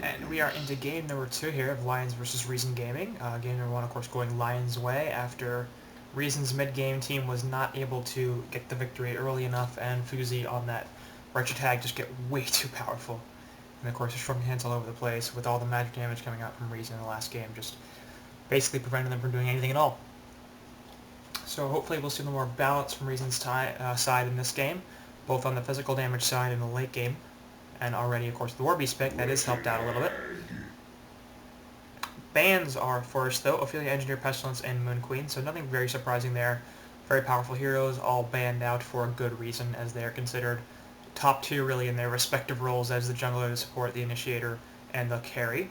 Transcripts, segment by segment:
And we are into game number 2 here of Lions versus Reason Gaming. Game number 1, of course, going Lions' way after Reason's mid-game team was not able to get the victory early enough, and Fuzi on that Retro Tag just get way too powerful. And of course, destroying hands all over the place with all the magic damage coming out from Reason in the last game, just basically preventing them from doing anything at all. So hopefully we'll see a little more balance from Reason's side in this game, both on the physical damage side in the late game, and already, of course, the War Beast pick, that has helped out a little bit. Bans are first, though, Ophelia, Engineer, Pestilence, and Moon Queen, so nothing very surprising there. Very powerful heroes, all banned out for a good reason, as they are considered top tier, really, in their respective roles as the jungler, the support, the initiator, and the carry.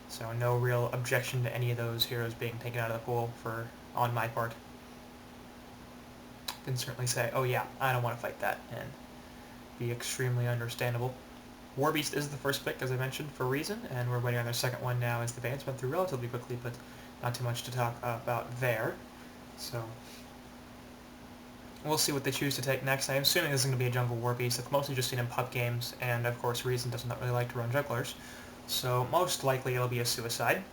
So no real objection to any of those heroes being taken out of the pool on my part. Can certainly say, oh yeah, I don't want to fight that, and be extremely understandable. War Beast is the first pick, as I mentioned, for Reason, and we're waiting on their second one now as the bans went through relatively quickly, but not too much to talk about there. So we'll see what they choose to take next. I'm assuming this is going to be a jungle War Beast. It's mostly just seen in pub games, and of course Reason does not really like to run junglers, so most likely it'll be a suicide.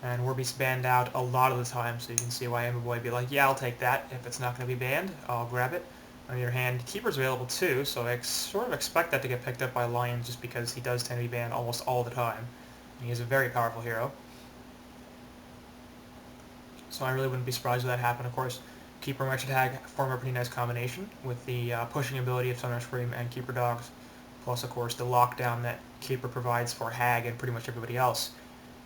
And War Beast banned out a lot of the time, so you can see why Amberboy would be like, yeah, I'll take that. If it's not going to be banned, I'll grab it. On the other hand, Keeper's available too, so I sort of expect that to get picked up by Lions just because he does tend to be banned almost all the time. And he is a very powerful hero. So I really wouldn't be surprised if that happened, of course. Keeper and Retro Tag form a pretty nice combination with the pushing ability of Thunder Scream and Keeper Dogs, plus, of course, the lockdown that Keeper provides for Hag and pretty much everybody else.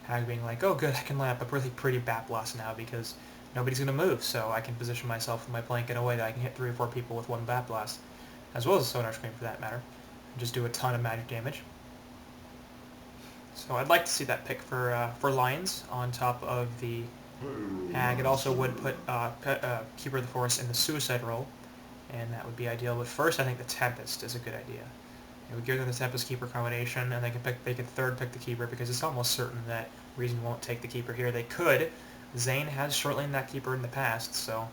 Hag being like, oh good, I can line up a really pretty Bat Blast now because nobody's going to move, so I can position myself with my flank in a way that I can hit 3 or 4 people with one Bat Blast, as well as a Sonar Scream for that matter, and just do a ton of magic damage. So I'd like to see that pick for Lions on top of the Hag. It also would put Keeper of the Forest in the Suicide role, and that would be ideal. But first, I think the Tempest is a good idea. It would give them the Tempest Keeper combination, and they could third pick the Keeper because it's almost certain that Reason won't take the Keeper here. They could. Zane has short-laned that Keeper in the past, so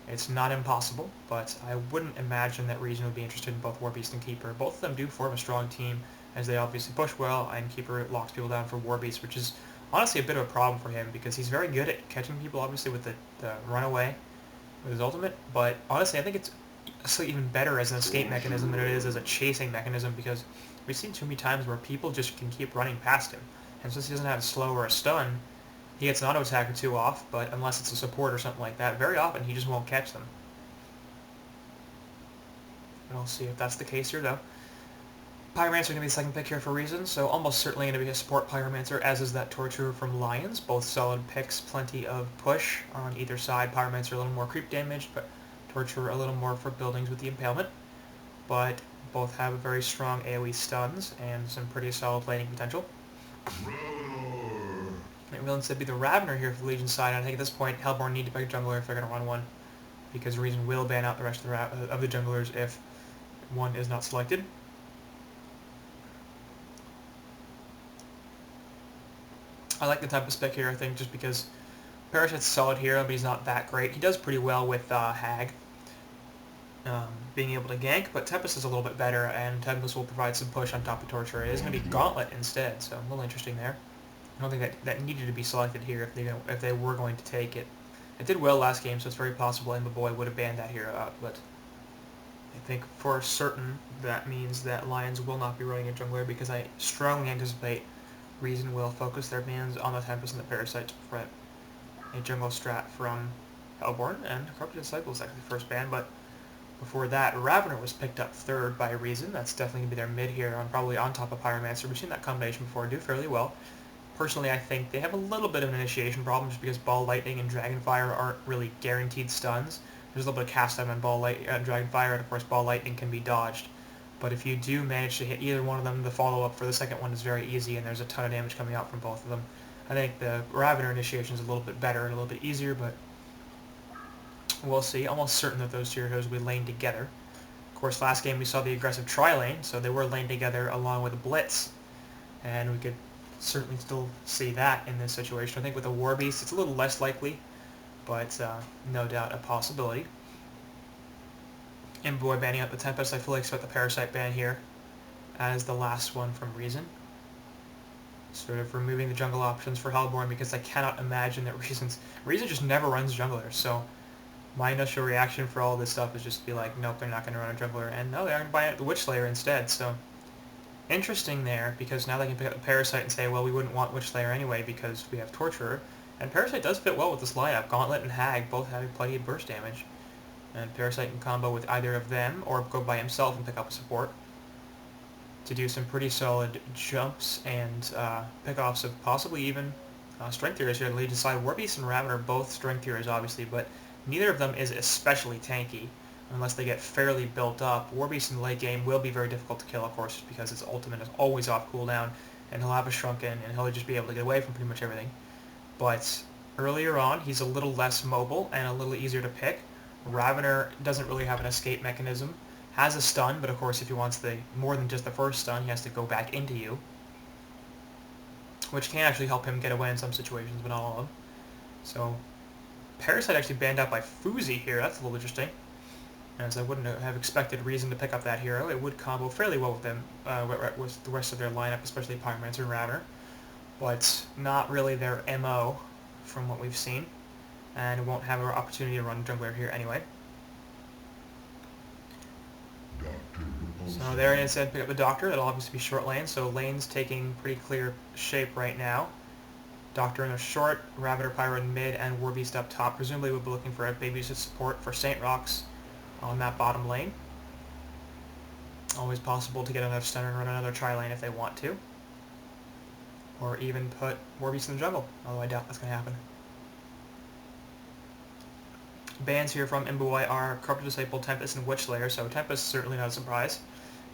it's not impossible, but I wouldn't imagine that Reason would be interested in both War Beast and Keeper. Both of them do form a strong team, as they obviously push well, and Keeper locks people down for War Beast, which is honestly a bit of a problem for him, because he's very good at catching people, obviously, with the runaway, with his ultimate, but honestly, I think it's actually even better as an escape mechanism than it is as a chasing mechanism, because we've seen too many times where people just can keep running past him, and since he doesn't have a slow or a stun, he gets an auto attack or 2 off, but unless it's a support or something like that, very often he just won't catch them. And we'll see if that's the case here, though. Pyromancer going to be the second pick here for Reason, so almost certainly going to be a support Pyromancer, as is that Torturer from Lions. Both solid picks, plenty of push on either side. Pyromancer a little more creep damage, but Torturer a little more for buildings with the Impalement. But both have very strong AoE stuns and some pretty solid laning potential. It will instead be the Ravener here for the Legion side, and I think at this point Hellborn need to pick a jungler if they're going to run one, because Reason will ban out the rest of the junglers if one is not selected. I like the Tempest pick here, I think, just because Parasite's a solid hero, but he's not that great. He does pretty well with Hag, being able to gank, but Tempest is a little bit better, and Tempest will provide some push on top of Torture. It is going to be Gauntlet instead, so a little interesting there. I don't think that needed to be selected here if they were going to take it. It did well last game, so it's very possible Amberboy would have banned that hero out, but I think for certain that means that Lions will not be running a jungler, because I strongly anticipate Reason will focus their bans on the Tempest and the Parasite to prevent a jungle strat from Hellborn, and Corrupted Disciple is actually the first ban, but before that, Ravener was picked up third by Reason. That's definitely going to be their mid here, probably on top of Pyromancer. We've seen that combination before, do fairly well. Personally, I think they have a little bit of an initiation problem just because Ball Lightning and Dragonfire aren't really guaranteed stuns. There's a little bit of cast time on Dragonfire, and of course Ball Lightning can be dodged. But if you do manage to hit either one of them, the follow-up for the second one is very easy, and there's a ton of damage coming out from both of them. I think the Ravener initiation is a little bit better and a little bit easier, but we'll see. Almost certain that those two heroes will be laned together. Of course, last game we saw the aggressive tri-lane, so they were laned together along with a Blitz, and we could certainly still see that in this situation. I think with a War Beast, it's a little less likely, but no doubt a possibility. Amberboy banning out the Tempest. I fully expect the Parasite ban here as the last one from Reason. sort of removing the jungle options for Hellborn because I cannot imagine that Reason just never runs junglers. So my initial reaction for all this stuff is just to be like, nope, they're not going to run a jungler, and no, they're going to buy the Witch Slayer instead. So interesting there, because now they can pick up the Parasite and say, well, we wouldn't want Witch Slayer anyway because we have Torturer. And Parasite does fit well with this lineup. Gauntlet and Hag both have plenty of burst damage. And Parasite can combo with either of them, or go by himself and pick up a support to do some pretty solid jumps and pickoffs of possibly even Strength Heroes here to lead aside. Warbeast and Raven are both Strength Heroes, obviously, but neither of them is especially tanky unless they get fairly built up. Warbeast in the late game will be very difficult to kill, of course, because its ultimate is always off cooldown, and he'll have a Shrunken, and he'll just be able to get away from pretty much everything. But earlier on, he's a little less mobile and a little easier to pick. Ravener doesn't really have an escape mechanism. Has a stun, but of course if he wants the more than just the first stun, he has to go back into you, which can actually help him get away in some situations, but not all of them. So Parasite actually banned out by Fuzi here. That's a little interesting, as I wouldn't have expected Reason to pick up that hero. It would combo fairly well with them, with the rest of their lineup, especially Pyromancer and Ravener, but not really their MO from what we've seen, and won't have an opportunity to run jungler here anyway. So there it said pick up the Doctor. That'll obviously be short lane, so lane's taking pretty clear shape right now. Doctor in the short, Ravener, Pyro in mid, and Warbeast up top. Presumably we'll be looking for a babysit support for Saint Rocks on that bottom lane. Always possible to get another stunner and run another tri-lane if they want to. Or even put Warbeast in the jungle, although I doubt that's going to happen. Bans here from Imbuai are Corrupted Disciple, Tempest, and Witch Slayer, so Tempest is certainly not a surprise,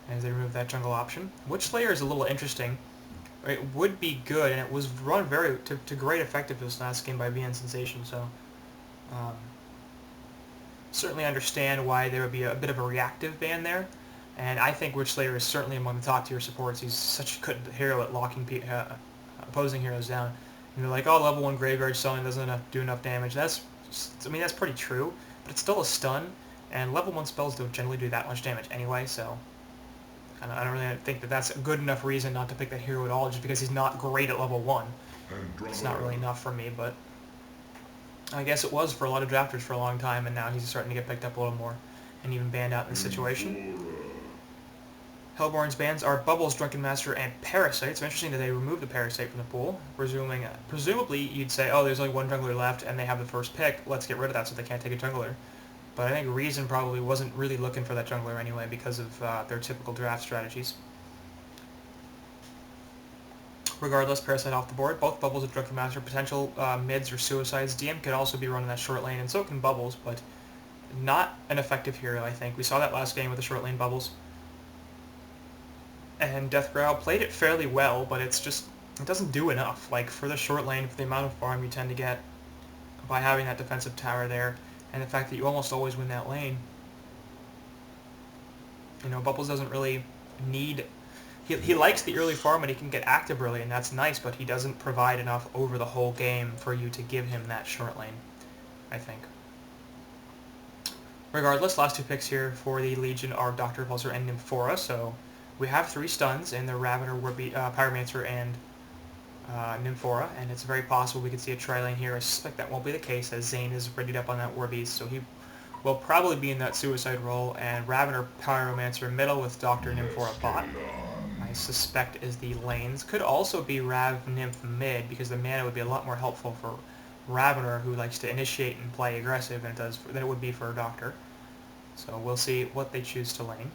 as they remove that jungle option. Witch Slayer is a little interesting. It would be good, and it was run to great effectiveness last game by VN Sensation, so certainly understand why there would be a bit of a reactive ban there, and I think Witch Slayer is certainly among the top tier supports. He's such a good hero at locking opposing heroes down. And they're like, oh, level 1 Graveyard Summon doesn't do enough damage. That's pretty true, but it's still a stun, and level 1 spells don't generally do that much damage anyway, so I don't really think that that's a good enough reason not to pick that hero at all, just because he's not great at level 1. It's not really enough for me, but I guess it was for a lot of drafters for a long time, and now he's starting to get picked up a little more, and even banned out in this situation. Hellborn's bans are Bubbles, Drunken Master, and Parasite. It's interesting that they removed the Parasite from the pool. Presumably you'd say, oh, there's only one jungler left, and they have the first pick. Let's get rid of that so they can't take a jungler. But I think Reason probably wasn't really looking for that jungler anyway because of their typical draft strategies. Regardless, Parasite off the board. Both Bubbles and Drunken Master potential mids or suicides. DM could also be running that short lane, and so can Bubbles, but not an effective hero, I think. We saw that last game with the short lane Bubbles. And Deathgrowl played it fairly well, but it doesn't do enough. Like, for the short lane, for the amount of farm you tend to get by having that defensive tower there, and the fact that you almost always win that lane. You know, Bubbles doesn't really need... He likes the early farm and he can get active early, and that's nice, but he doesn't provide enough over the whole game for you to give him that short lane, I think. Regardless, last two picks here for the Legion are Dr. Repulsor and Nymphora, so we have 3 stuns in the Ravener, Pyromancer, and Nymphora, and it's very possible we could see a tri-lane here. I suspect that won't be the case, as Zane is readied up on that Warbeast, so he will probably be in that suicide role, and Ravener, Pyromancer middle with Dr. Nymphora bot, I suspect is the lanes. Could also be Rav Nymph mid, because the mana would be a lot more helpful for Ravener, who likes to initiate and play aggressive than it would be for a Doctor. So we'll see what they choose to lane.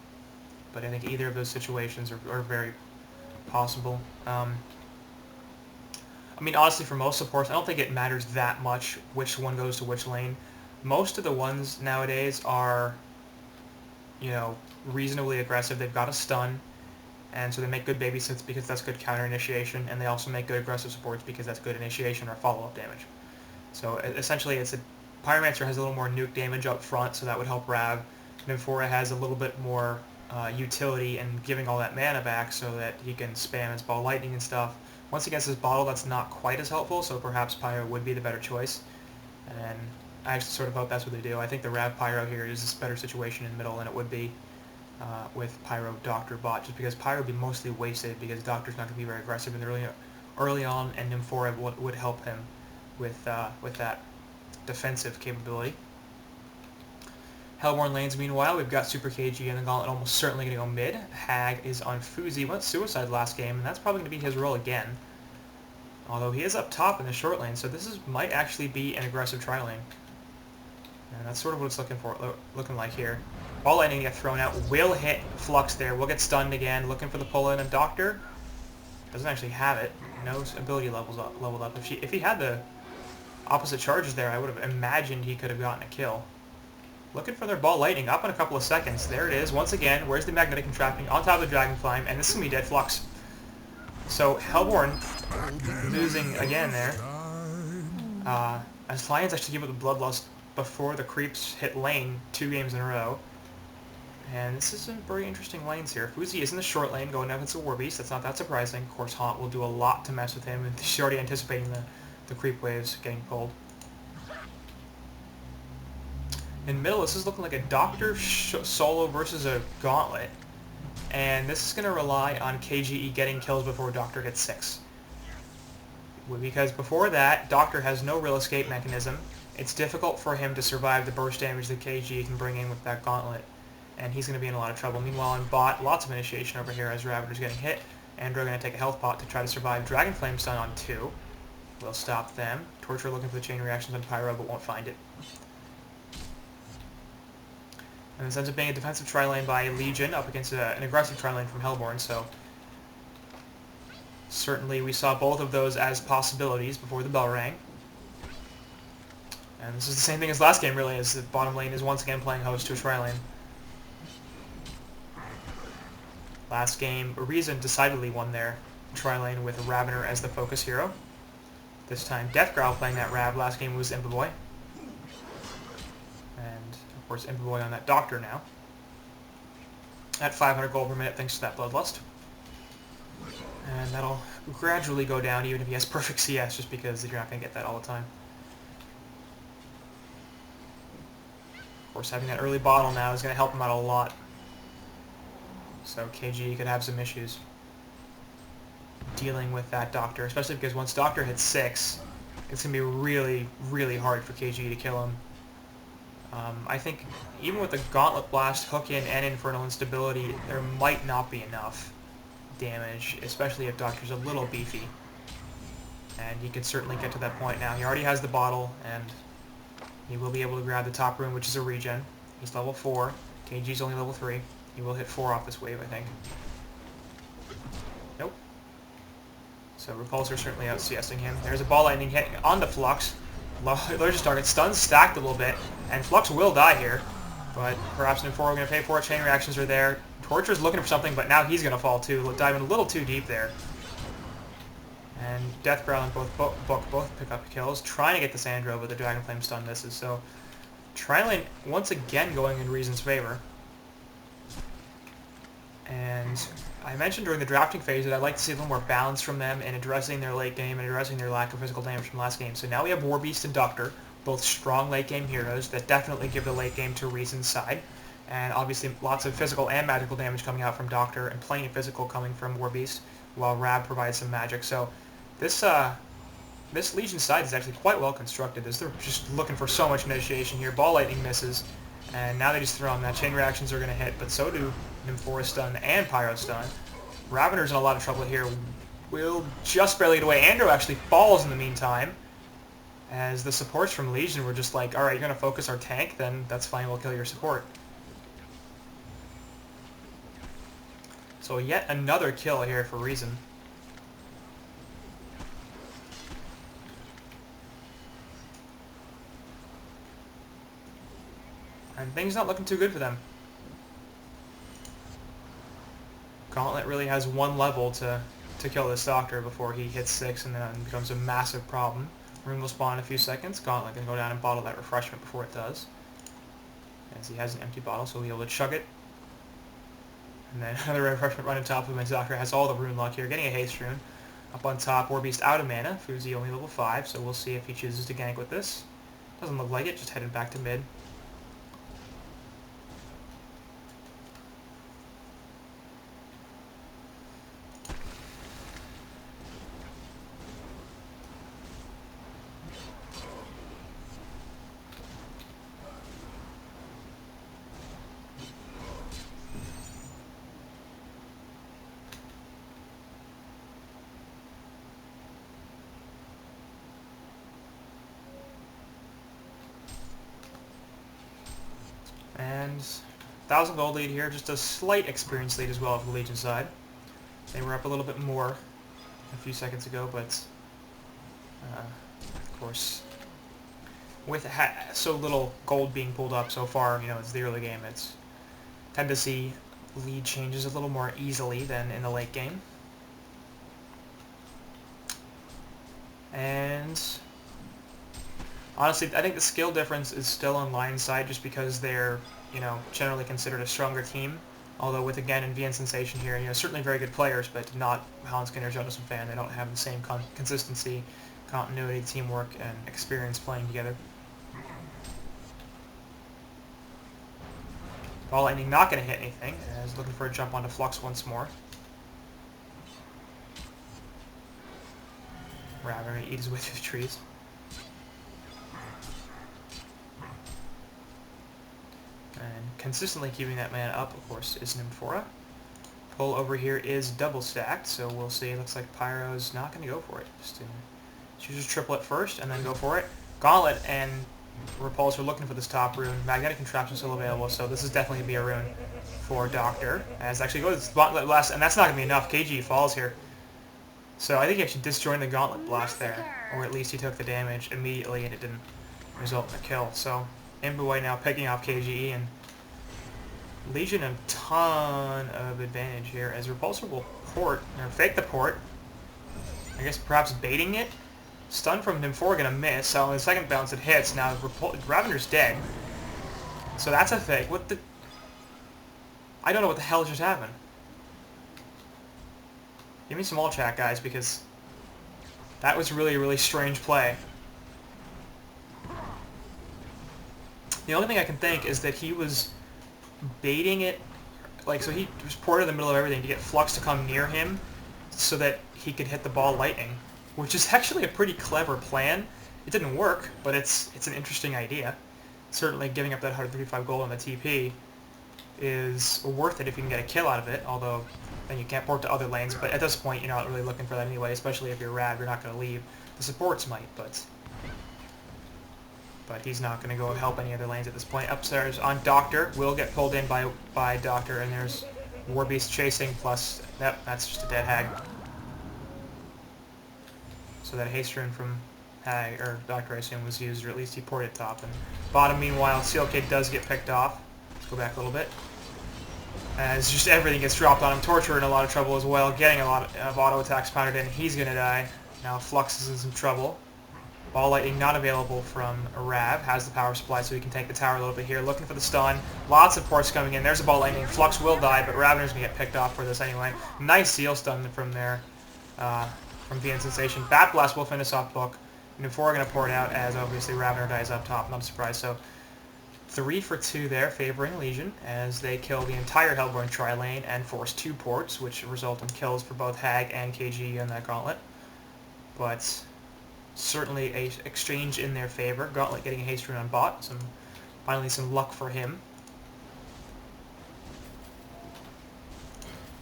But I think either of those situations are very possible. I mean, honestly, for most supports, I don't think it matters that much which one goes to which lane. Most of the ones nowadays are, you know, reasonably aggressive. They've got a stun, and so they make good babysits because that's good counter initiation, and they also make good aggressive supports because that's good initiation or follow-up damage. So essentially, Pyromancer has a little more nuke damage up front, so that would help Rav. Nymphora has a little bit more utility and giving all that mana back so that he can spam his ball lightning and stuff. Once against his bottle, that's not quite as helpful, so perhaps Pyro would be the better choice. And I actually sort of hope that's what they do. I think the Rav Pyro here is a better situation in middle than it would be with Pyro Doctor bot, just because Pyro would be mostly wasted because Doctor's not going to be very aggressive in the early on, and Nymphora would help him with that defensive capability. Hellborn lanes, meanwhile, we've got Super KG and the Gauntlet almost certainly going to go mid. Hag is on Fuzi, went Suicide last game, and that's probably going to be his role again. Although he is up top in the short lane, so this might actually be an aggressive tri lane. And that's sort of what it's looking like here. Ball lightning get thrown out, will hit Flux there, will get stunned again, looking for the pull in, and Doctor doesn't actually have it. No ability leveled up. If he had the opposite charges there, I would have imagined he could have gotten a kill. Looking for their ball lightning, up in a couple of seconds. There it is, once again. Where's the magnetic entrapping? On top of the Dragonfly, and this is going to be dead Flux. So, Hellborn losing again there. As Lions actually give up the Bloodlust before the creeps hit lane 2 games in a row. And this is some very interesting lanes here. Fuzi is in the short lane, going up against the War Beast. That's not that surprising. Of course, Haunt will do a lot to mess with him, and she's already anticipating the creep waves getting pulled. In middle, this is looking like a Doctor solo versus a Gauntlet. And this is going to rely on KGE getting kills before Doctor hits 6. Because before that, Doctor has no real escape mechanism. It's difficult for him to survive the burst damage that KGE can bring in with that Gauntlet. And he's going to be in a lot of trouble. Meanwhile, in bot, lots of initiation over here as Ravager's getting hit. Andrew going to take a health pot to try to survive. Dragon Flame stun on 2. We'll stop them. Torture looking for the chain reactions on Pyro, but won't find it. And this ends up being a defensive tri-lane by Legion up against an aggressive tri-lane from Hellborn, so certainly we saw both of those as possibilities before the bell rang. And this is the same thing as last game, really, as the bottom lane is once again playing host to a tri-lane. Last game, Reason decidedly won their tri-lane with Ravener as the focus hero. This time, Deathgrowl playing that Rav. Last game was Impa-Boy. Of course, Impa-Boy on that Doctor now. At 500 gold per minute thanks to that Bloodlust. And that'll gradually go down even if he has perfect CS, just because you're not going to get that all the time. Of course, having that early bottle now is going to help him out a lot. So KG could have some issues dealing with that Doctor, especially because once Doctor hits 6, it's going to be really, really hard for KG to kill him. I think even with the Gauntlet Blast, Hook In, and Infernal Instability, there might not be enough damage, especially if Doctor's a little beefy. And he could certainly get to that point now. He already has the bottle, and he will be able to grab the top rune, which is a regen. He's level 4. KG's only level 3. He will hit 4 off this wave, I think. Nope. So Repulsor certainly out CSing him. There's a ball lightning hit on the Flux. Largest target stuns stacked a little bit, and Flux will die here, but perhaps Nymphora are going to pay for it. Chain reactions are there. Torture's looking for something, but now he's going to fall too, diving a little too deep there. And Deathgrowl and both pick up kills, trying to get the Sandro, but the Dragon Flame stun misses. So Tri-Lane once again going in Reason's favor. And I mentioned during the drafting phase that I'd like to see a little more balance from them in addressing their late game and addressing their lack of physical damage from last game. So now we have War Beast and Doctor, both strong late game heroes that definitely give the late game to Reason's side. And obviously lots of physical and magical damage coming out from Doctor, and plenty of physical coming from War Beast, while Rab provides some magic. So this Legion side is actually quite well constructed, as they're just looking for so much initiation here. Ball Lightning misses, and now they just throw them. That chain reactions are going to hit, but so do Nymphora stun and Pyro stun. Ravener's in a lot of trouble here. Will just barely get away. Andrew actually falls in the meantime, as the supports from Legion were just like, alright, you're going to focus our tank? Then that's fine, we'll kill your support. So yet another kill here for Reason. And things not looking too good for them. Gauntlet really has one level to kill this Doctor before he hits 6, and then becomes a massive problem. Rune will spawn in a few seconds. Gauntlet can go down and bottle that refreshment before it does, as he has an empty bottle, so he'll be able to chug it. And then another refreshment right on top of him, and Doctor has all the rune luck here, getting a haste rune. Up on top, War Beast out of mana. Fuzi only level 5, so we'll see if he chooses to gank with this. Doesn't look like it, just headed back to mid. And 1,000 gold lead here, just a slight experience lead as well for the Legion side. They were up a little bit more a few seconds ago, but of course, with so little gold being pulled up so far, you know, it's the early game. It's tend to see lead changes a little more easily than in the late game. And honestly, I think the skill difference is still on Lion's side just because they're, you know, generally considered a stronger team. Although with, again, and VN Sensation here, you know, certainly very good players, but not HoN Skinner, Jonas and Fan. They don't have the same consistency, continuity, teamwork, and experience playing together. Ball Lightning not going to hit anything, as looking for a jump onto Flux once more. Raven going to eat his way through the trees. And consistently keeping that man up, of course, is Nymphora. Pull over here is double stacked, so we'll see. It looks like Pyro's not going to go for it. Just choose triplet first and then go for it. Gauntlet and Repulse are looking for this top rune. Magnetic Contraption still available, so this is definitely going to be a rune for Doctor. As actually goes Gauntlet Blast, and that's not going to be enough. KG falls here. So I think he actually disjoined the Gauntlet Blast there, or at least he took the damage immediately and it didn't result in a kill. So Imbuway now picking off KGE, and Legion a ton of advantage here as Repulsor will port, or fake the port. I guess perhaps baiting it. Stun from Nymphora gonna miss, so on the second bounce it hits. Now Ravener's dead. So that's a fake. What the... I don't know what the hell just happened. Give me some all chat, guys, because that was really a really strange play. The only thing I can think is that he was baiting it, like, so he was ported in the middle of everything to get Flux to come near him so that he could hit the ball lightning, which is actually a pretty clever plan. It didn't work, but it's an interesting idea. Certainly giving up that 135 gold on the TP is worth it if you can get a kill out of it, although then you can't port to other lanes, but at this point you're not really looking for that anyway, especially if you're Rav, you're not going to leave. The supports might, but he's not going to go help any other lanes at this point. Upstairs on Doctor, will get pulled in by Doctor, and there's Warbeast chasing, plus, yep, that's just a dead Hag. So that haste rune from Hag, or Doctor I assume was used, or at least he ported top. And bottom, meanwhile, Seal Kid does get picked off. Let's go back a little bit. As just everything gets dropped on him. Torture in a lot of trouble as well, getting a lot of auto attacks pounded in. He's going to die. Now Flux is in some trouble. Ball Lightning not available from Rav. Has the power supply so he can take the tower a little bit here. Looking for the stun. Lots of ports coming in. There's a Ball Lightning. Flux will die, but Ravener's going to get picked off for this anyway. Nice seal stun from there. From VN Sensation. Bat Blast will finish off Book. Nymphora going to port out as obviously Ravener dies up top. Not surprised. So 3 for 2 there favoring Legion as they kill the entire Hellborn tri-lane and force 2 ports, which result in kills for both Hag and KG in that Gauntlet. But certainly a exchange in their favor. Gauntlet getting a haste rune on bot. Finally some luck for him.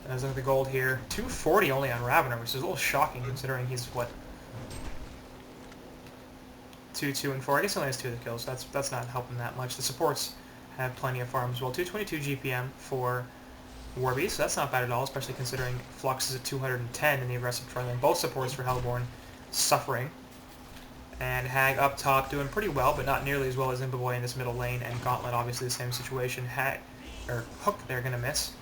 As look at the gold here. 240 only on Ravener, which is a little shocking considering he's, what, 2, 2, and 4. I guess he only has 2 of the kills, so that's not helping that much. The supports have plenty of farm as well. 222 GPM for Warbeast, so that's not bad at all, especially considering Flux is at 210 in the aggressive tri-lane. Both supports for Hellborn suffering. And Hag up top doing pretty well, but not nearly as well as Imbuboy in this middle lane, and Gauntlet obviously the same situation. Hook, they're going to miss.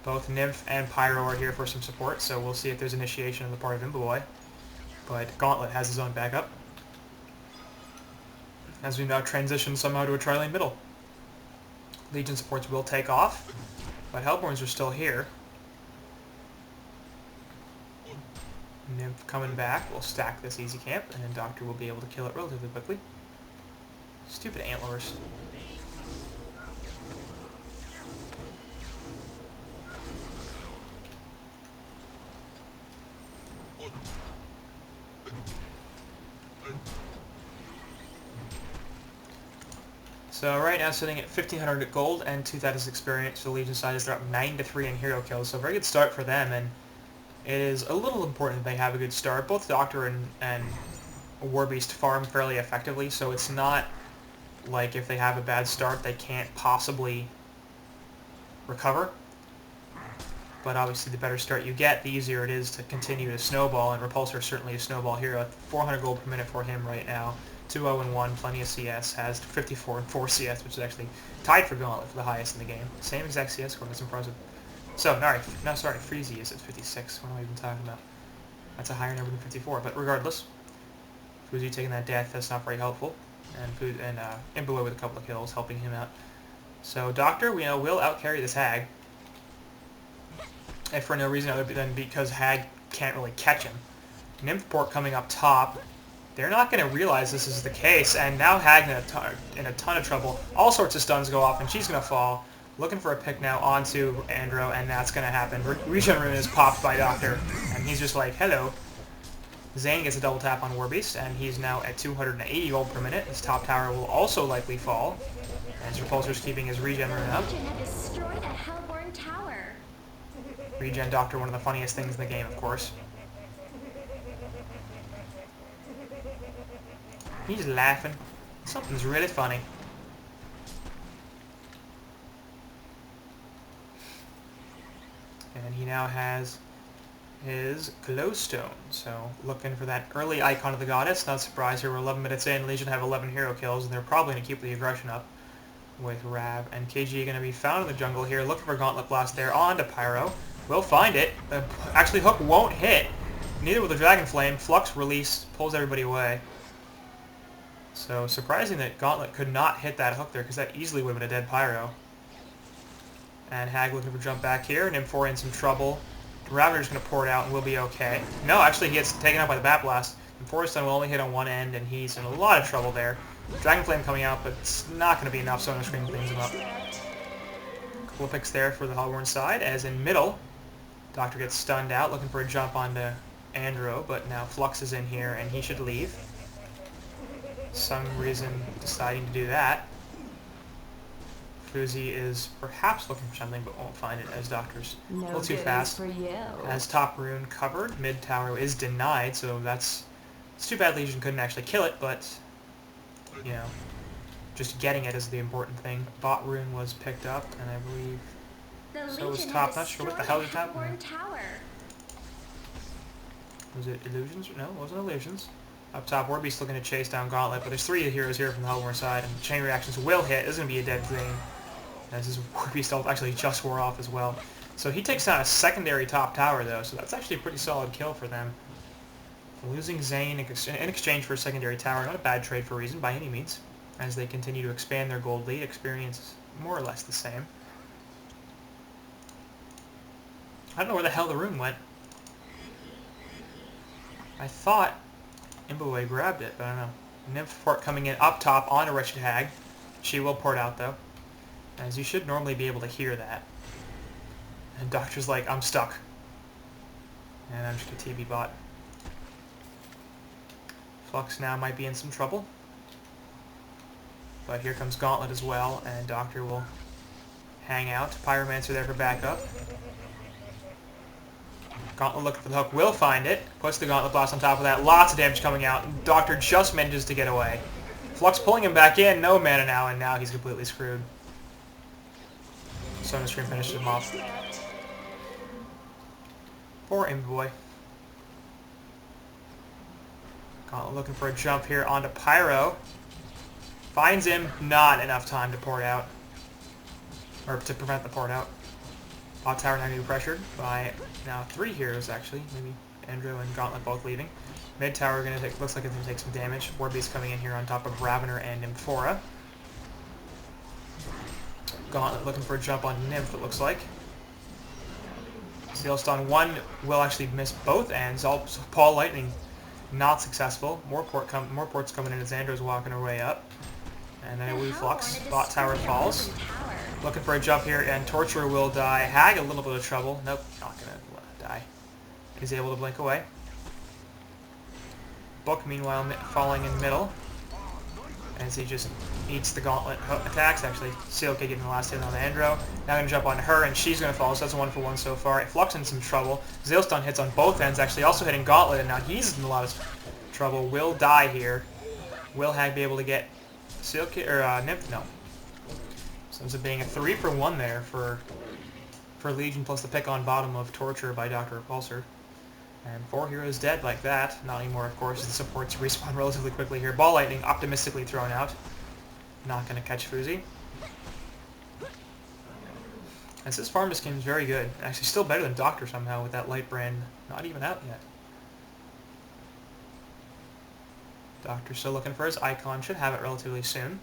Both Nymph and Pyro are here for some support, so we'll see if there's initiation on the part of Imbuboy. But Gauntlet has his own backup. As we now transition somehow to a tri-lane middle. Legion supports will take off, but Hellborns are still here. Nymph coming back will stack this easy camp, and then Doctor will be able to kill it relatively quickly. Stupid antlers. So right now sitting at 1,500 gold and 2,000 experience. The Legion side is they're up 9 to 3 in hero kills, so a very good start for them. And it is a little important that they have a good start. Both Doctor and Warbeast farm fairly effectively, so it's not like if they have a bad start they can't possibly recover. But obviously the better start you get, the easier it is to continue to snowball, and Repulsor is certainly a snowball hero. 400 gold per minute for him right now. 2-0-1, plenty of CS, has 54 and 4 CS, which is actually tied for Gauntlet for the highest in the game. Same exact CS score, that's impressive. So, sorry, Freezy is at 56, what am I even talking about? That's a higher number than 54, but regardless, Fuzi taking that death, that's not very helpful, and Imbuwe with a couple of kills, helping him out. So Doctor, we know, will outcarry this Hag, and for no reason other than because Hag can't really catch him. Nymphport coming up top, they're not going to realize this is the case, and now Hag in a ton of trouble. All sorts of stuns go off, and she's going to fall. Looking for a pick now onto Andro, and that's going to happen. Regen Rune is popped by Doctor, and he's just like, hello. Zane gets a double tap on Warbeast, and he's now at 280 gold per minute. His top tower will also likely fall, as Repulsor's keeping his Regen Rune up. Regen Doctor, one of the funniest things in the game, of course. He's laughing. Something's really funny. And he now has his Glowstone. So looking for that early icon of the goddess. Not surprised here. We're 11 minutes in. Legion have 11 hero kills, and they're probably going to keep the aggression up with Rav. And KG going to be found in the jungle here. Looking for Gauntlet Blast there. On to Pyro. Will find it. Actually, Hook won't hit. Neither will the Dragon Flame. Flux release pulls everybody away. So surprising that Gauntlet could not hit that Hook there, because that easily would have been a dead Pyro. And Hag looking for jump back here. Nymphoria in some trouble. Ravener's going to pour it out and we'll be okay. No, actually he gets taken out by the Bat Blast. Nymphoria's stun will only hit on one end, and he's in a lot of trouble there. Dragon Flame coming out, but it's not going to be enough, so Sonar Scream cleans him up. Couple of picks there for the Hellborn side, as in middle. Doctor gets stunned out, looking for a jump onto Andro, but now Flux is in here, and he should leave. Some reason deciding to do that. Fuzi is perhaps looking for something, but won't find it, as Doctor's a little too fast. As top rune covered, mid tower is denied, so it's too bad Legion couldn't actually kill it, but, you know, just getting it is the important thing. Bot rune was picked up, and I believe so was top. Not sure what the hell is top rune. Was it illusions? No, it wasn't illusions. Up top, Warbeast looking to chase down Gauntlet, but there's 3 heroes here from the Hellborn side, and chain reactions will hit. This is going to be a dead Zane, as his Warbeast ult actually just wore off as well. So he takes down a secondary top tower, though, so that's actually a pretty solid kill for them. Losing Zane in exchange for a secondary tower, not a bad trade for Reason by any means, as they continue to expand their gold lead. Experience is more or less the same. I don't know where the hell the rune went. I thought Imbuwe grabbed it, but I don't know. Nymphport coming in up top on a Wretched Hag. She will port out, though, as you should normally be able to hear that. And Doctor's like, I'm stuck. And I'm just a TB bot. Flux now might be in some trouble. But here comes Gauntlet as well, and Doctor will hang out. Pyromancer there for backup. Gauntlet looking for the Hook, will find it. Puts the Gauntlet Blast on top of that. Lots of damage coming out. Doctor just manages to get away. Flux pulling him back in. No mana now, and now he's completely screwed. Sonar Scream finishes him off. Poor Imbuwe. Gauntlet looking for a jump here onto Pyro. Finds him. Not enough time to port out. Or to prevent the port out. Bot tower now getting pressured by now 3 heroes, actually. Maybe Andrew and Gauntlet both leaving. Mid tower looks like it's going to take some damage. Warbeast coming in here on top of Ravener and Nymphora. Gauntlet looking for a jump on Nymph, it looks like. Steelstone 1 will actually miss both ends. Paul Lightning not successful. More ports coming in as Andrew's walking her way up. And then a wee Flux. Bot tower falls. Looking for a jump here, and Torturer will die. Hag, a little bit of trouble. Nope, not going to die. He's able to blink away. Book, meanwhile, falling in middle. As he just eats the Gauntlet attacks. Actually, Seal Kick getting the last hit on Andro. Now going to jump on her, and she's going to fall, so that's a 1-for-1 so far. Flux in some trouble. Zailstone hits on both ends, actually also hitting Gauntlet, and now he's in a lot of trouble. Will die here. Will Hag be able to get Seal Kick, or Nymph? No. So ends up being a 3-for-1 there for for Legion plus the pick on bottom of Torture by Dr. Repulsor. And 4 heroes dead like that. Not anymore, of course. The supports respawn relatively quickly here. Ball Lightning optimistically thrown out. Not going to catch Fuzi. As this farm scheme is very good. Actually, still better than Doctor somehow with that light brand not even out yet. Doctor's still looking for his icon. Should have it relatively soon.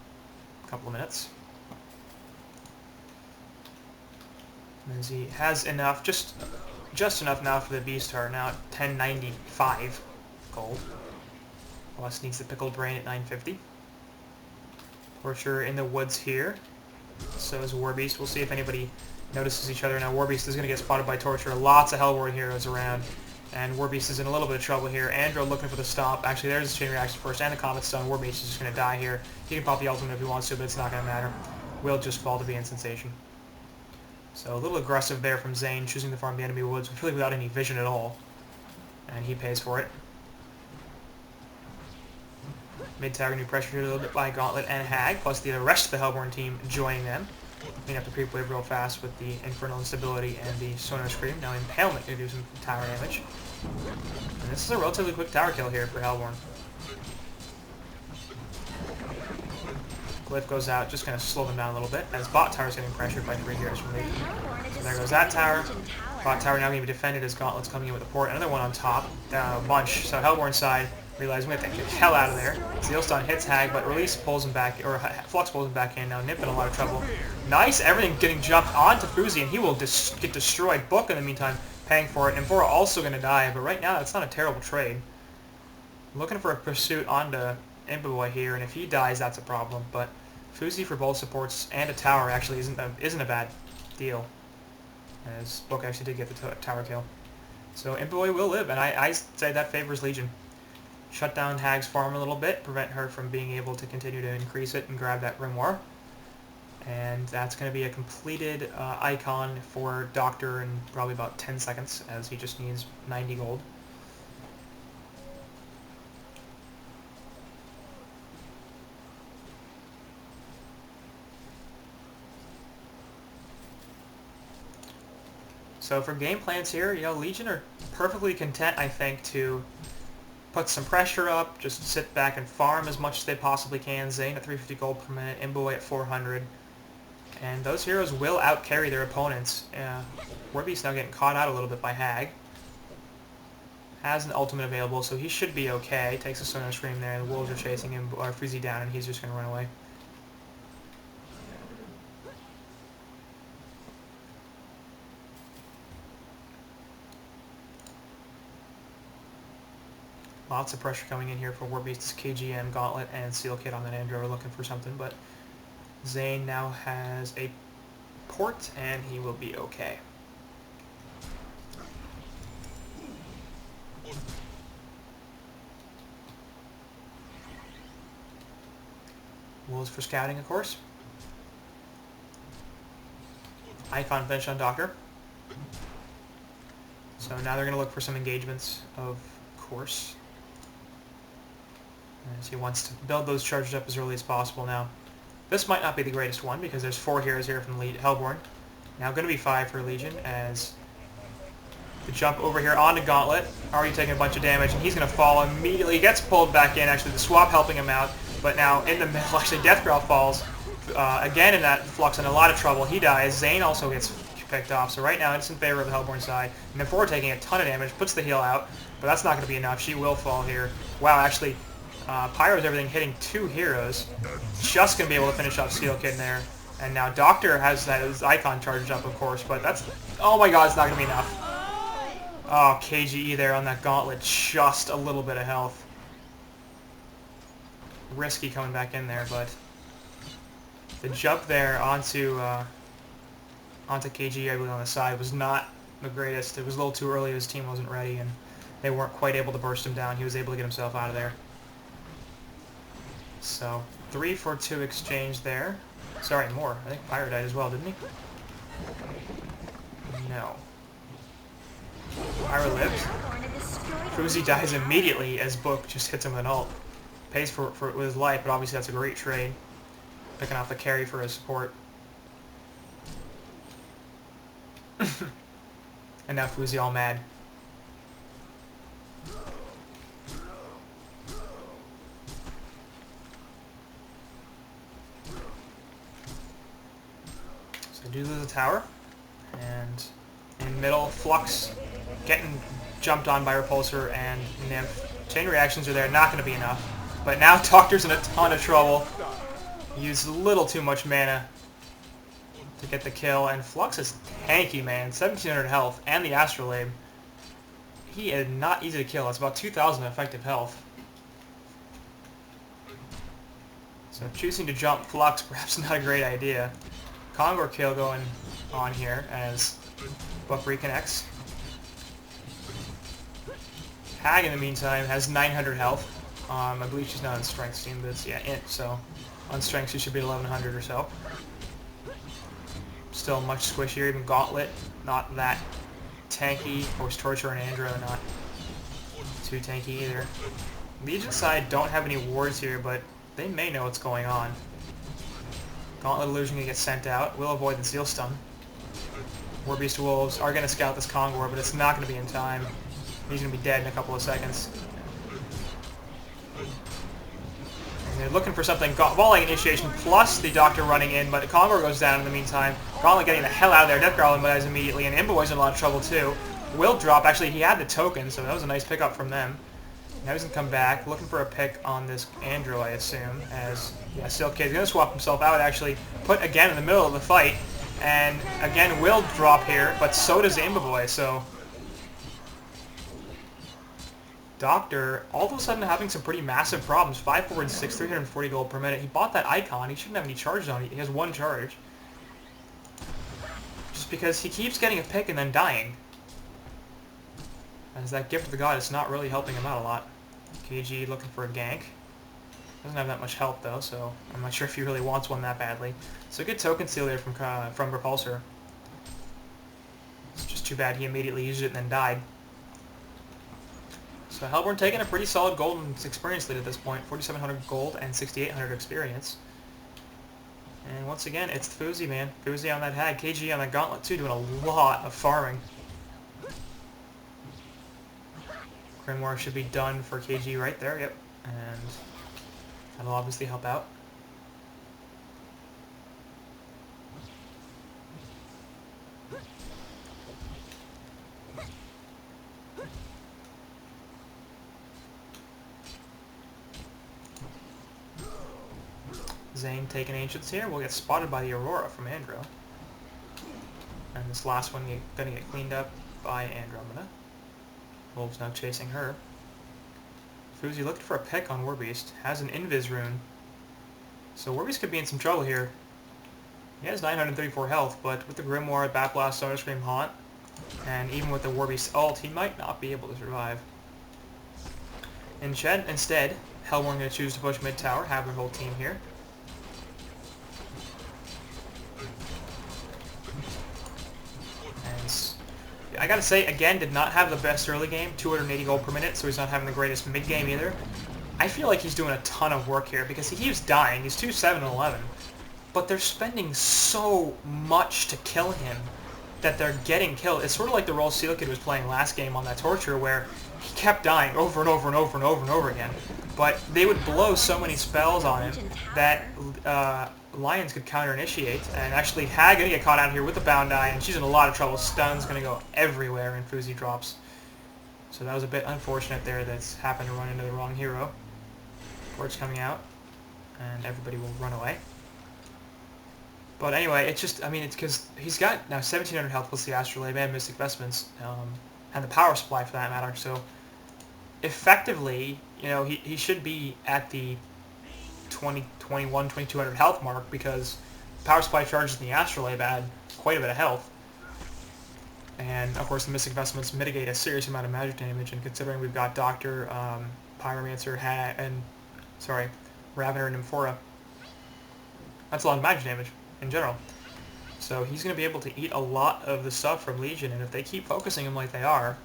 A couple of minutes. As he has enough, just enough now for the Beastar. Now at 1095 gold. Plus needs the Pickled Brain at 950. Torture in the woods here. So is Warbeast. We'll see if anybody notices each other. Now Warbeast is going to get spotted by Torture. Lots of Hellborn heroes around. And Warbeast is in a little bit of trouble here. Andro looking for the stomp. Actually, there's the chain reaction first and the Comet Stone. Warbeast is just going to die here. He can pop the ultimate if he wants to, but it's not going to matter. Will just fall to the Insensation. So a little aggressive there from Zane, choosing to farm the enemy woods, really without any vision at all. And he pays for it. Mid-tower new pressure a little bit by Gauntlet and Hag, plus the rest of the Hellborn team joining them. Clean up the creep wave real fast with the Infernal Instability and the Sonar Scream. Now Impalement can do some tower damage. And this is a relatively quick tower kill here for Hellborn. Glyph goes out, just going to slow them down a little bit, as Bot Tower is getting pressured by 3 heroes from Legion. So there goes that tower. Bot Tower now going to be defended as Gauntlet's coming in with a port. Another one on top, down a bunch. So Hellborn side realizing we have to get the hell out of there. Zeal Stun hits Hag, but Release pulls him back, or Flux pulls him back in. Now Nip in a lot of trouble. Nice, everything getting jumped onto Fuzi, and he will get destroyed. Book in the meantime, paying for it. And Vora also going to die, but right now that's not a terrible trade. Looking for a pursuit onto Impa here, and if he dies, that's a problem. But Fuzi for both supports and a tower actually isn't a bad deal, as Book actually did get the tower kill. So Impa will live, and I say that favors Legion. Shut down Hag's farm a little bit, prevent her from being able to continue to increase it and grab that Grimoire. And that's going to be a completed icon for Doctor in probably about 10 seconds, as he just needs 90 gold. So for game plans here, Legion are perfectly content, I think, to put some pressure up, just sit back and farm as much as they possibly can. Zane at 350 gold per minute, Imboy at 400. And those heroes will outcarry their opponents. Warbeast now getting caught out a little bit by Hag. Has an ultimate available, so he should be okay. Takes a Sonar Scream there, and the Wolves are chasing him, or Fuzi down, and he's just going to run away. Lots of pressure coming in here for Warbeast's KGM, Gauntlet, and Seal Kit on that Andro are looking for something, but Zane now has a port, and he will be okay. Wolves for scouting, of course. Icon finish on Doctor. So now they're going to look for some engagements, of course. As he wants to build those charges up as early as possible now. This might not be the greatest one because there's 4 heroes here from Hellborn. Now going to be 5 for Legion as the jump over here onto Gauntlet. Already taking a bunch of damage, and he's going to fall immediately. He gets pulled back in, actually the swap helping him out. But now in the middle, actually Deathgrowl falls again in that Flux in a lot of trouble. He dies. Zane also gets picked off. So right now it's in favor of the Hellborn side. And then Vora taking a ton of damage, puts the heal out. But that's not going to be enough. She will fall here. Wow, actually... Pyro's everything hitting 2 heroes. Just going to be able to finish off Steel Kid in there. And now Doctor has his icon charged up, of course, but that's... Oh my god, it's not going to be enough. Oh, KGE there on that Gauntlet. Just a little bit of health. Risky coming back in there, but... The jump there onto KGE, I believe, on the side was not the greatest. It was a little too early. His team wasn't ready, and they weren't quite able to burst him down. He was able to get himself out of there. So, 3 for 2 exchange there. Sorry, more. I think Pyro died as well, didn't he? No. Pyro lives. Fuzi dies immediately as Book just hits him with an ult. Pays for it with his life, but obviously that's a great trade. Picking off the carry for his support. And now Fuzi all mad. So do lose the tower. And in middle, Flux getting jumped on by Repulsor and Nymph. Chain reactions are there, not going to be enough. But now Doctor's in a ton of trouble. Used a little too much mana to get the kill, and Flux is tanky, man. 1700 health, and the Astrolabe. He is not easy to kill. It's about 2,000 effective health. So choosing to jump Flux, perhaps not a great idea. Kongor kill going on here as Buff reconnects. Hag, in the meantime, has 900 health. I believe she's not on Strength Steam, but it's, yeah, Int, so on Strength she should be 1100 or so. Still much squishier, even Gauntlet, not that tanky. Of course, Torture and Andro are not too tanky either. Legion side don't have any wards here, but they may know what's going on. Gauntlet Illusion can get sent out. We'll avoid the Seal Stun. Warbeast Wolves are going to scout this Kongor, but it's not going to be in time. He's going to be dead in a couple of seconds. And they're looking for something. Volley Initiation plus the Doctor running in, but Kongor goes down in the meantime. Gauntlet getting the hell out of there. Death Garland dies immediately, and Imboboy's in a lot of trouble too. Will drop. Actually, he had the token, so that was a nice pickup from them. Now he's going to come back, looking for a pick on this Andro, I assume, as, yeah, Silk Kid's going to swap himself out, actually, put again in the middle of the fight, and again will drop here, but so does Imboboy, so Doctor, all of a sudden having some pretty massive problems. 5, 4, and 6, 340 gold per minute. He bought that icon. He shouldn't have any charges on it. He has one charge. Just because he keeps getting a pick and then dying. As that Gift of the God is not really helping him out a lot. KG looking for a gank. Doesn't have that much health though, so I'm not sure if he really wants one that badly. So good token steal there from Repulsor. It's just too bad he immediately used it and then died. So Hellborn taking a pretty solid gold and experience lead at this point. 4,700 gold and 6,800 experience. And once again, it's Fuzi, man. Fuzi on that Hag. KG on that Gauntlet too, doing a lot of farming. Grimoire should be done for KG right there, yep. And that'll obviously help out. Zane taking Ancients here. We'll get spotted by the Aurora from Andro. And this last one gonna get cleaned up by Andromeda. Wolves now chasing her. Fuzi looked for a pick on Warbeast. Has an Invis rune. So Warbeast could be in some trouble here. He has 934 health, but with the Grimoire, Bat Blast, Sonar Scream, Haunt, and even with the Warbeast ult, he might not be able to survive. Instead, Hellborn going to choose to push mid tower, have their whole team here. I gotta say, again, did not have the best early game, 280 gold per minute, so he's not having the greatest mid game either. I feel like he's doing a ton of work here because he keeps dying. He's 2, 7, and 11. But they're spending so much to kill him that they're getting killed. It's sort of like the role Seal Kid was playing last game on that Torture where he kept dying over and over and over and over and over again. But they would blow so many spells on him that Lions could counter-initiate, and actually Hag gonna get caught out here with the Bound Eye, and she's in a lot of trouble. Stun's gonna go everywhere, and Fuzi drops. So that was a bit unfortunate there. That's happened to run into the wrong hero. Torch coming out, and everybody will run away. But anyway, it's just, I mean, it's because he's got now 1,700 health plus the Astrolabe and Mystic Vestments, and the Power Supply for that matter. So effectively, you know, he should be at the 2,200 health mark because Power Supply charges in the Astrolabe add quite a bit of health. And of course the Mystic Vestments mitigate a serious amount of magic damage, and considering we've got Doctor, Pyromancer, Ravener, and Nymphora, that's a lot of magic damage in general. So he's going to be able to eat a lot of the stuff from Legion, and if they keep focusing him like they are,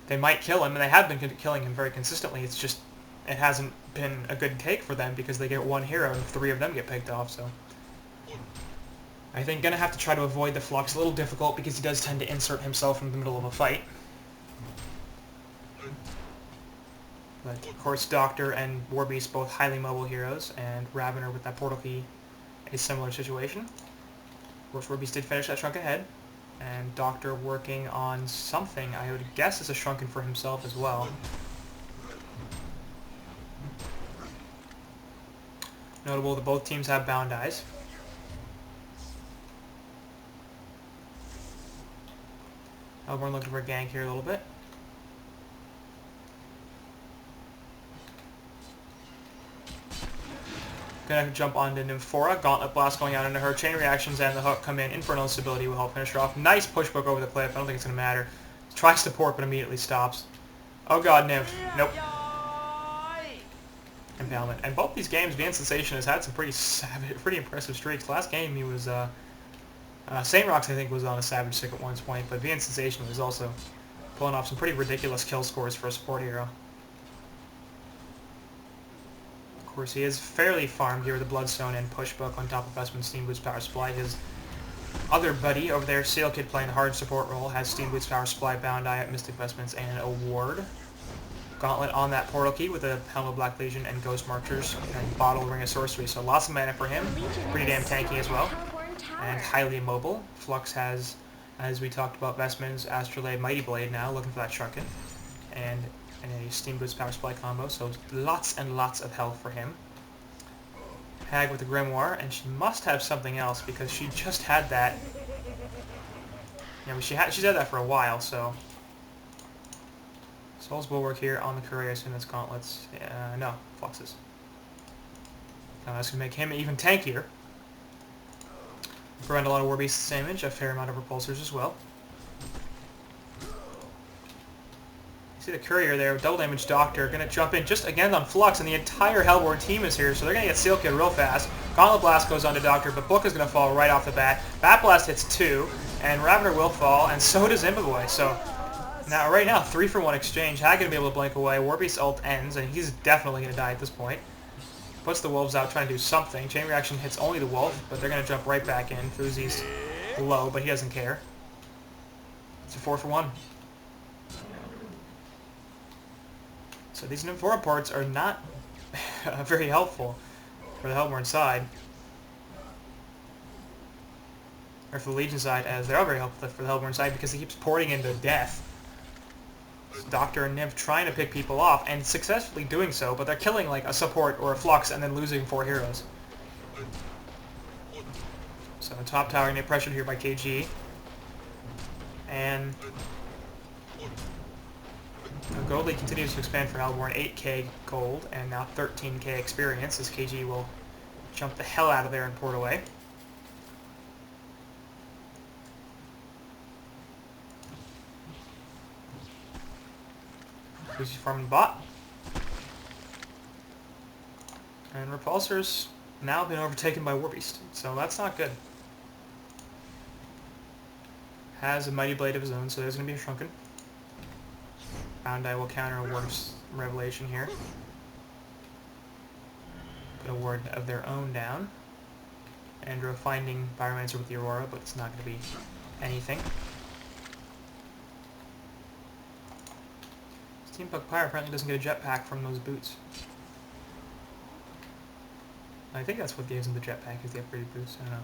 they might kill him, and they have been killing him very consistently. It's just it hasn't been a good take for them because they get one hero and 3 of them get picked off. So I think gonna have to try to avoid the flux. A little difficult because he does tend to insert himself in the middle of a fight. But of course, Doctor and Warbeast both highly mobile heroes, and Ravener with that portal key, a similar situation. Of course, Warbeast did finish that shrunk ahead, and Doctor working on something I would guess is a shrunken for himself as well. Notable that both teams have bound eyes. Hellborn looking for a gank here a little bit. Gonna jump onto Nymphora. Gauntlet Blast going out into her. Chain reactions and the hook come in. Infernal Instability will help finish her off. Nice push book over the cliff. I don't think it's gonna matter. Tries to port but immediately stops. Oh god, Nymph. Nope. Impalement. And both these games, Vian Sensation has had some pretty impressive streaks. Last game he was Saint Rocks, I think, was on a savage stick at one point, but Vian Sensation was also pulling off some pretty ridiculous kill scores for a support hero. Of course, he is fairly farmed here with the Bloodstone and Pushbook on top of Vestment's Steam Boost Power Supply. His other buddy over there, Seal Kid, playing the hard support role, has Steam Boost Power Supply, Bound Eye at Mystic Vestments, and a Ward. Gauntlet on that portal key with a Helm of Black Legion and Ghost Marchers and Bottle Ring of Sorcery, so lots of mana for him. Pretty damn tanky as well. And highly immobile. Flux has, as we talked about, Vestments, Astrolabe, Mighty Blade now, looking for that Shrunken. And a Steam Boost Power Supply combo, so lots and lots of health for him. Hag with the Grimoire, and she must have something else because she just had that. Yeah, but she's had that for a while, so. Soul's Bulwark here on the Courier, assume that's Gauntlets. No, Fluxes. That's going to make him even tankier. Prevent a lot of Warbeast's damage, a fair amount of Repulsors as well. You see the Courier there, double damage Doctor, going to jump in just again on Flux, and the entire Hellborn team is here, so they're going to get Seal Kid real fast. Gauntlet Blast goes on to Doctor, but Book is going to fall right off the bat. Bat Blast hits 2, and Ravener will fall, and so does Imboboy, so right now, 3-for-1 exchange. Hag going to be able to blink away. Warbeast's ult ends, and he's definitely going to die at this point. Puts the Wolves out, trying to do something. Chain Reaction hits only the Wolf, but they're going to jump right back in. Fuzi's low, but he doesn't care. It's a 4-for-1. So these Nymphora ports are not very helpful for the Hellborn side. Or for the Legion side, as they are very helpful for the Hellborn side because he keeps porting into death. Doctor and Nymph trying to pick people off, and successfully doing so, but they're killing like a support or a Flux and then losing 4 heroes. So the top tower getting pressured here by KG. And Gold League continues to expand for Hellborn, 8k gold, and now 13k experience, as KG will jump the hell out of there and port away. He's farming bot. And Repulsor's now been overtaken by Warbeast, so that's not good. Has a Mighty Blade of his own, so there's going to be a Shrunken. Bound Eye will counter a Ward of Revelation here. Put a Ward of their own down. Andrew finding Pyromancer with the Aurora, but it's not going to be anything. Steampunk Pyre apparently doesn't get a jetpack from those boots. I think that's what gives him the jetpack, is the upgraded boots. I don't know.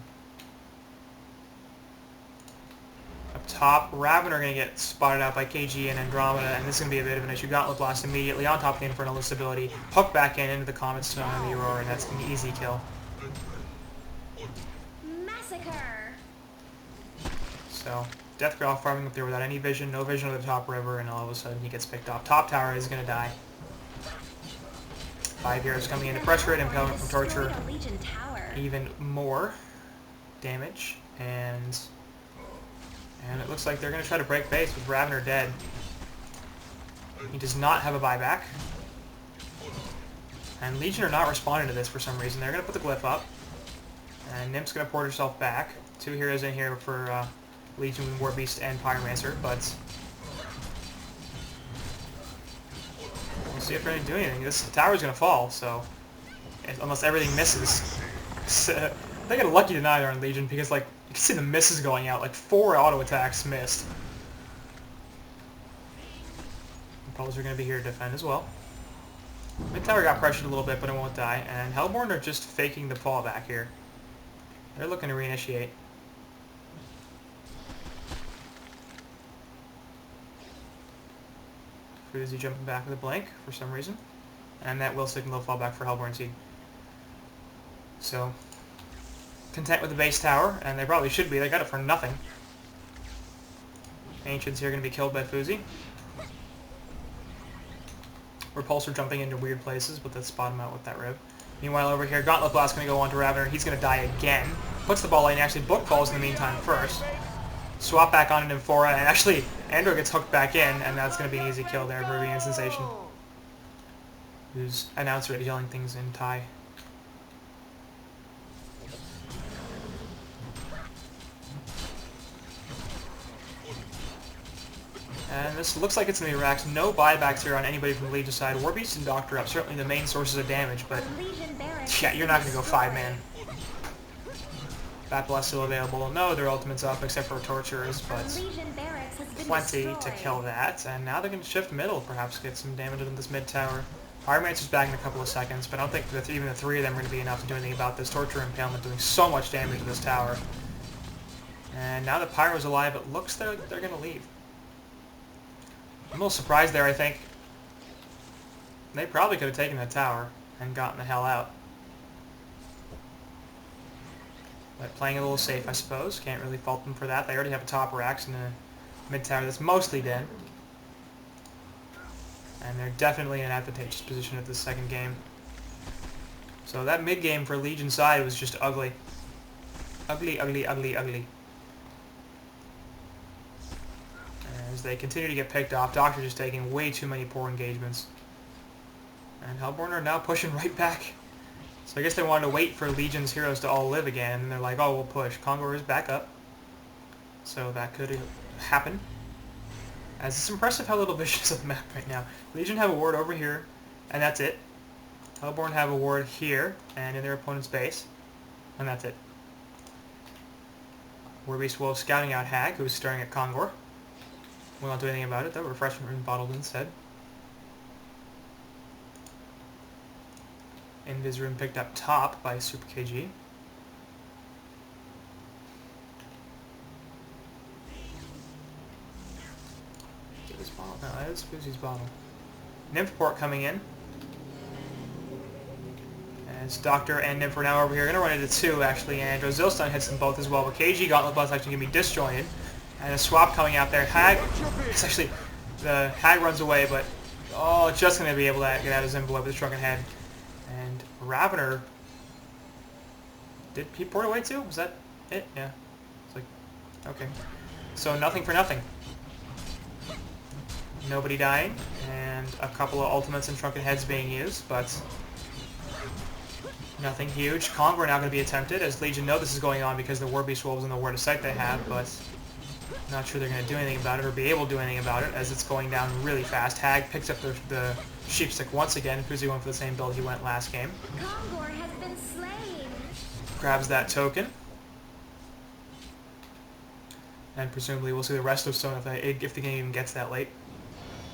Up top, Ravener going to get spotted out by KG and Andromeda, and this is going to be a bit of an issue. Gauntlet Blast immediately on top of the Infernal Instability. Hook back into the Comet Stone and the Aurora, and that's an easy kill. Massacre! So, Deathgrell farming up there without any vision, no vision of the top river, and all of a sudden he gets picked off. Top tower is going to die. 5 heroes coming in to pressure it, impalement from Torture. Even more damage, and it looks like they're going to try to break base with Ravener dead. He does not have a buyback. And Legion are not responding to this for some reason. They're going to put the glyph up. And Nymph's going to port herself back. 2 heroes in here for Legion, Warbeast, and Pyromancer, but we'll see if they're going to do anything. This tower's going to fall, so unless everything misses. They get a lucky deny there on Legion because, like, You can see the misses going out, like 4 auto attacks missed. Repulsors are going to be here to defend as well. Mid tower got pressured a little bit, but it won't die. And Hellborn are just faking the fall back here. They're looking to reinitiate. Fuzi jumping back with a blank for some reason. And that will signal the fallback for Hellborn Seed. So, content with the base tower, and they probably should be. They got it for nothing. Ancients here are going to be killed by Fuzi. Repulsor jumping into weird places, but let's spot him out with that rib. Meanwhile, over here, Gauntlet Blast going to go on to Ravener. He's going to die again. Puts the ball lane, actually book falls in the meantime first. Swap back on an Amphora, and actually, Andro gets hooked back in, and that's going to be an easy kill there for Ruby and Sensation. Whose announcer is yelling things in Thai. And this looks like it's going to be Rax. No buybacks here on anybody from the Legion side. Warbeast and Doctor up, certainly the main sources of damage, but yeah, you're not going to go 5-man. Bat Blast still available. No, their ultimate's up, except for Torturers, but plenty to kill that. And now they're going to shift middle, perhaps get some damage in this mid tower. Pyromancer's back in a couple of seconds, but I don't think that even the 3 of them are going to be enough to do anything about this. Torture Impalement doing so much damage to this tower. And now that Pyro's alive, it looks like they're going to leave. I'm a little surprised there, I think. They probably could have taken that tower and gotten the hell out. But playing a little safe, I suppose. Can't really fault them for that. They already have a top Rax and a mid tower that's mostly dead. And they're definitely in an advantageous position at this second game. So that mid game for Legion side was just ugly. Ugly, ugly, ugly, ugly. As they continue to get picked off, Doctor just taking way too many poor engagements. And Hellborn are now pushing right back. So I guess they wanted to wait for Legion's heroes to all live again, and they're like, oh, we'll push. Kongor is back up. So that could happen. As it's impressive how little vision is of the map right now. Legion have a ward over here, and that's it. Hellborn have a ward here, and in their opponent's base, and that's it. Warbeast Wolf scouting out Hag, who's staring at Kongor. Will not do anything about it, though. Refreshment room bottled instead. Invis room picked up top by Super KG. Get this bottle. No, that is Fuzi's bottle. Nymph port coming in. As Doctor and Nymph are now over here. Going to run into 2, actually, and Zilstun hits them both as well. But KG Gauntlet Blast actually going to be disjointed. And a swap coming out there. Hag, it's actually, the Hag runs away, but, oh, just going to be able to get out of his envelope with his shrunken head. And Ravener, did he port away too? Was that it? Yeah. It's like, okay. So nothing for nothing. Nobody dying, and a couple of ultimates and shrunken heads being used, but nothing huge. Kongor now going to be attempted, as Legion know this is going on because the Warbeast Wolves and the Word of Sight they have, but not sure they're going to do anything about it or be able to do anything about it as it's going down really fast. Hag picks up the Sheepstick once again. Fuzi going for the same build he went last game. Kongor has been slain. Grabs that token. And presumably we'll see the rest of Stone if the game even gets that late.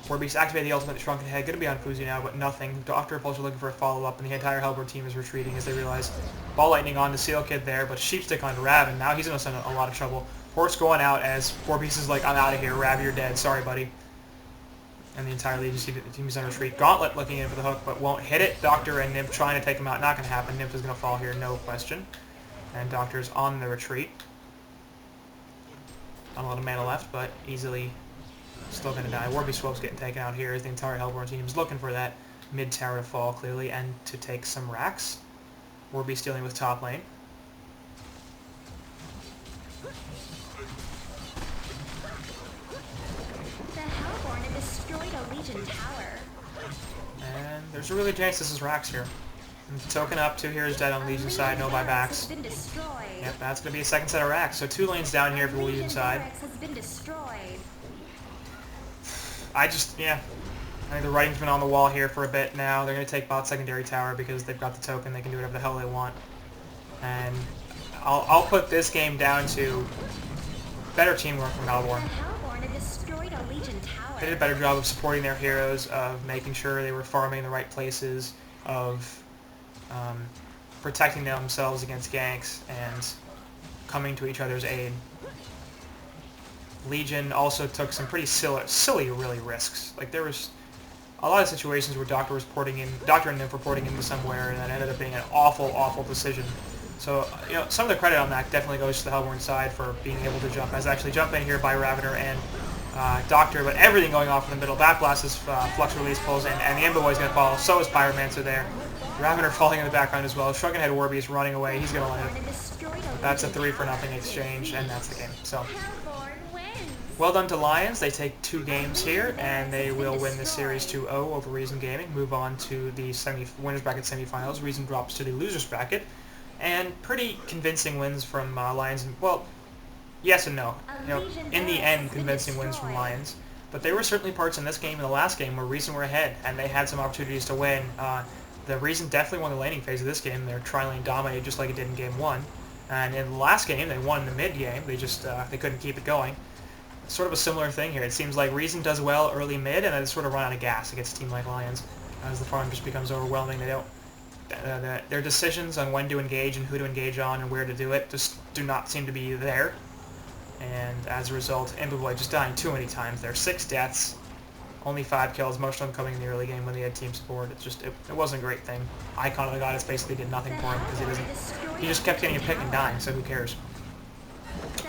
Warbeast activated the ultimate Shrunken Head. Going to be on Fuzi now, but nothing. Doctor Repulsor looking for a follow-up, and the entire Hellborn team is retreating as they realize Ball Lightning on to Seal Kid there, but Sheepstick on Raven. Now he's going to send a lot of trouble. Port's going out as Warbeast is like, I'm out of here. Rav, you're dead. Sorry, buddy. And the entire Legion team is on retreat. Gauntlet looking in for the hook, but won't hit it. Doctor and Nymph trying to take him out. Not going to happen. Nymph is going to fall here, no question. And Doctor's on the retreat. Not a lot of mana left, but easily still going to die. Warbeast Wolf's getting taken out here as the entire Hellborn team is looking for that mid-tower to fall, clearly, and to take some racks. Warbeast dealing with top lane. The Hellborn have destroyed a Legion tower. And there's a really good chance this is racks here. And token up, 2 heroes dead on Legion side, no buybacks. Yep, that's going to be a second set of racks. So 2 lanes down here for the Legion side. I think the writing's been on the wall here for a bit now. They're going to take bot secondary tower because they've got the token. They can do whatever the hell they want. And I'll put this game down to better teamwork from Hellborn. The Hellborn had destroyed a Legion tower. They did a better job of supporting their heroes, of making sure they were farming in the right places, of protecting themselves against ganks, and coming to each other's aid. Legion also took some pretty silly really risks. Like there was a lot of situations where Doctor and Nymph were porting into somewhere, and that ended up being an awful decision. So, some of the credit on that definitely goes to the Hellborn side for being able to jump. I was actually jumped in here by Ravener and Doctor, but everything going off in the middle. Back Blast is Flux Release pulls in, and the Ember Boy's going to fall. So is Pyromancer there. Ravener falling in the background as well. Shrunken Head Warby is running away. He's going to live. That's a 3-for-0 exchange, and that's the game. So, Hellborn wins. well done to Lions. They take 2 games here, and they will win this series 2-0 over Reason Gaming. Move on to the winners bracket semifinals. Reason drops to the losers bracket. And pretty convincing wins from Lions. And, well, yes and no. In the end, convincing wins from Lions. But there were certainly parts in this game and the last game where Reason were ahead, and they had some opportunities to win. The Reason definitely won the laning phase of this game. Their tri-lane dominated just like it did in Game 1. And in the last game, they won the mid game. They just they couldn't keep it going. Sort of a similar thing here. It seems like Reason does well early mid, and then they sort of run out of gas against a team like Lions. As the farm just becomes overwhelming, they don't... their decisions on when to engage and who to engage on and where to do it just do not seem to be there. And as a result, Ember Boy just dying too many times. There are 6 deaths, only 5 kills, most of them coming in the early game when they had team support. It wasn't a great thing. Icon of the Goddess basically did nothing for him because he just kept getting a pick and dying, so who cares?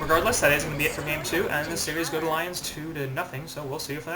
Regardless, that is going to be it for Game 2, and the series go to Lions 2-0, so we'll see you for that.